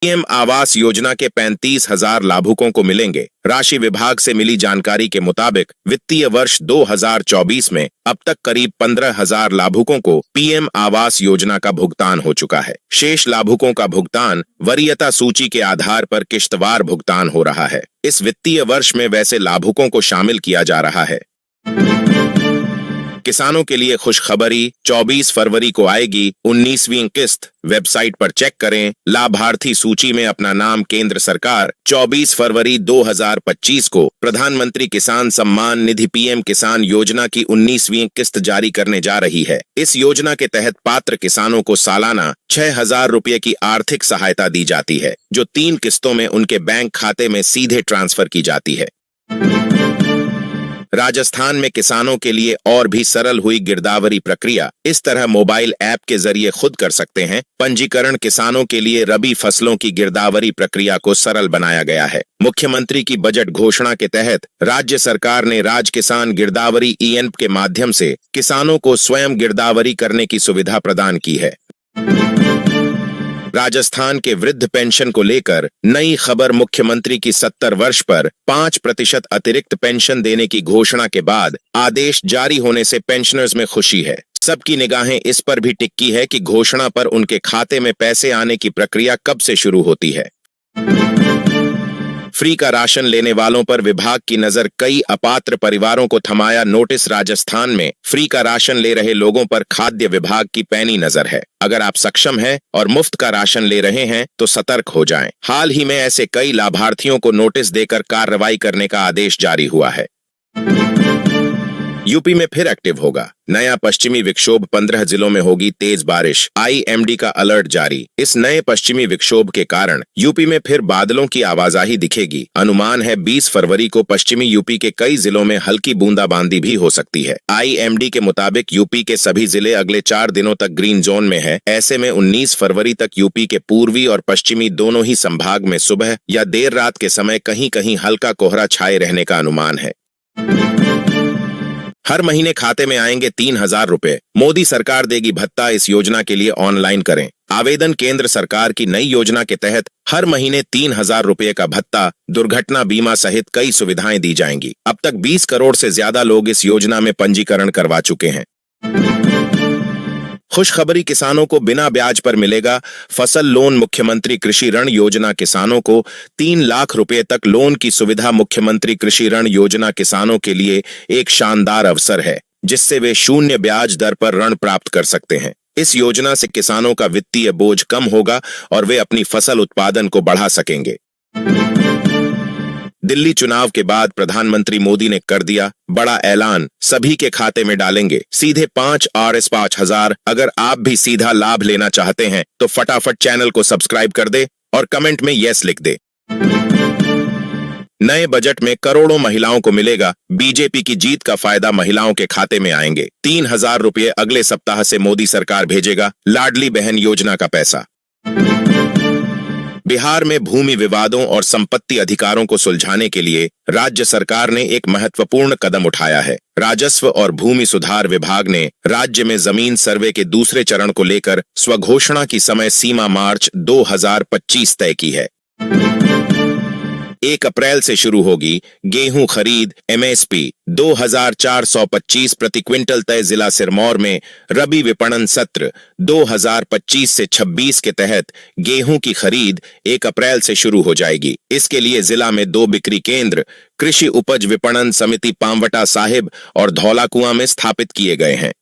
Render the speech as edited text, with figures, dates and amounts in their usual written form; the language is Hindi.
पीएम आवास योजना के 35,000 लाभुकों को मिलेंगे। राशि विभाग से मिली जानकारी के मुताबिक वित्तीय वर्ष 2024 में अब तक करीब 15,000 लाभुकों को पीएम आवास योजना का भुगतान हो चुका है। शेष लाभुकों का भुगतान वरीयता सूची के आधार पर किश्तवार भुगतान हो रहा है। इस वित्तीय वर्ष में वैसे लाभुकों को शामिल किया जा रहा है। किसानों के लिए खुशखबरी, 24 फरवरी को आएगी 19वीं किस्त। वेबसाइट पर चेक करें। लाभार्थी सूची में अपना नाम केंद्र सरकार 24 फरवरी 2025 को प्रधानमंत्री किसान सम्मान निधि पीएम किसान योजना की 19वीं किस्त जारी करने जा रही है। इस योजना के तहत पात्र किसानों को सालाना 6,000 रुपये की आर्थिक सहायता दी जाती है, जो 3 किस्तों में उनके बैंक खाते में सीधे ट्रांसफर की जाती है। राजस्थान में किसानों के लिए और भी सरल हुई गिरदावरी प्रक्रिया। इस तरह मोबाइल ऐप के जरिए खुद कर सकते हैं पंजीकरण। किसानों के लिए रबी फसलों की गिरदावरी प्रक्रिया को सरल बनाया गया है। मुख्यमंत्री की बजट घोषणा के तहत राज्य सरकार ने राज किसान गिरदावरी EN के माध्यम से किसानों को स्वयं गिरदावरी करने की सुविधा प्रदान की है। राजस्थान के वृद्ध पेंशन को लेकर नई खबर। मुख्यमंत्री की 70 वर्ष पर 5% अतिरिक्त पेंशन देने की घोषणा के बाद आदेश जारी होने से पेंशनर्स में खुशी है। सबकी निगाहें इस पर भी टिकी है कि घोषणा पर उनके खाते में पैसे आने की प्रक्रिया कब से शुरू होती है। फ्री का राशन लेने वालों पर विभाग की नजर। कई अपात्र परिवारों को थमाया नोटिस। राजस्थान में फ्री का राशन ले रहे लोगों पर खाद्य विभाग की पैनी नजर है। अगर आप सक्षम हैं और मुफ्त का राशन ले रहे हैं तो सतर्क हो जाएं। हाल ही में ऐसे कई लाभार्थियों को नोटिस देकर कार्रवाई करने का आदेश जारी हुआ है। यूपी में फिर एक्टिव होगा नया पश्चिमी विक्षोभ। 15 जिलों में होगी तेज बारिश। IMD का अलर्ट जारी। इस नए पश्चिमी विक्षोभ के कारण यूपी में फिर बादलों की आवाजाही दिखेगी। अनुमान है 20 फरवरी को पश्चिमी यूपी के कई जिलों में हल्की बूंदाबांदी भी हो सकती है। IMD के मुताबिक यूपी के सभी जिले अगले 4 दिनों तक ग्रीन जोन में है। ऐसे में 19 फरवरी तक यूपी के पूर्वी और पश्चिमी दोनों ही संभाग में सुबह या देर रात के समय कहीं कहीं हल्का कोहरा छाए रहने का अनुमान है। हर महीने खाते में आएंगे 3,000 रुपए। मोदी सरकार देगी भत्ता। इस योजना के लिए ऑनलाइन करें आवेदन। केंद्र सरकार की नई योजना के तहत हर महीने 3,000 रुपए का भत्ता, दुर्घटना बीमा सहित कई सुविधाएं दी जाएंगी। अब तक 20 करोड़ से ज्यादा लोग इस योजना में पंजीकरण करवा चुके हैं। खुशखबरी, किसानों को बिना ब्याज पर मिलेगा फसल लोन। मुख्यमंत्री कृषि ऋण योजना किसानों को 3 लाख रुपए तक लोन की सुविधा। मुख्यमंत्री कृषि ऋण योजना किसानों के लिए एक शानदार अवसर है, जिससे वे शून्य ब्याज दर पर ऋण प्राप्त कर सकते हैं। इस योजना से किसानों का वित्तीय बोझ कम होगा और वे अपनी फसल उत्पादन को बढ़ा सकेंगे। दिल्ली चुनाव के बाद प्रधानमंत्री मोदी ने कर दिया बड़ा ऐलान। सभी के खाते में डालेंगे सीधे 5 RS 5,000। अगर आप भी सीधा लाभ लेना चाहते हैं तो फटाफट चैनल को सब्सक्राइब कर दे और कमेंट में यस लिख दे। नए बजट में करोड़ों महिलाओं को मिलेगा। बीजेपी की जीत का फायदा महिलाओं के खाते में आएंगे। 3,000 रुपये अगले सप्ताह से मोदी सरकार भेजेगा। लाडली बहन योजना का पैसा। बिहार में भूमि विवादों और संपत्ति अधिकारों को सुलझाने के लिए राज्य सरकार ने एक महत्वपूर्ण कदम उठाया है। राजस्व और भूमि सुधार विभाग ने राज्य में जमीन सर्वे के दूसरे चरण को लेकर स्वघोषणा की समय सीमा मार्च 2025 तय की है। 1 अप्रैल से शुरू होगी गेहूं खरीद। MSP 2,425 प्रति क्विंटल तय। जिला सिरमौर में रबी विपणन सत्र 2025 से 26 के तहत गेहूं की खरीद 1 अप्रैल से शुरू हो जाएगी। इसके लिए जिला में 2 बिक्री केंद्र कृषि उपज विपणन समिति पांवटा साहिब और धौलाकुआं में स्थापित किए गए हैं।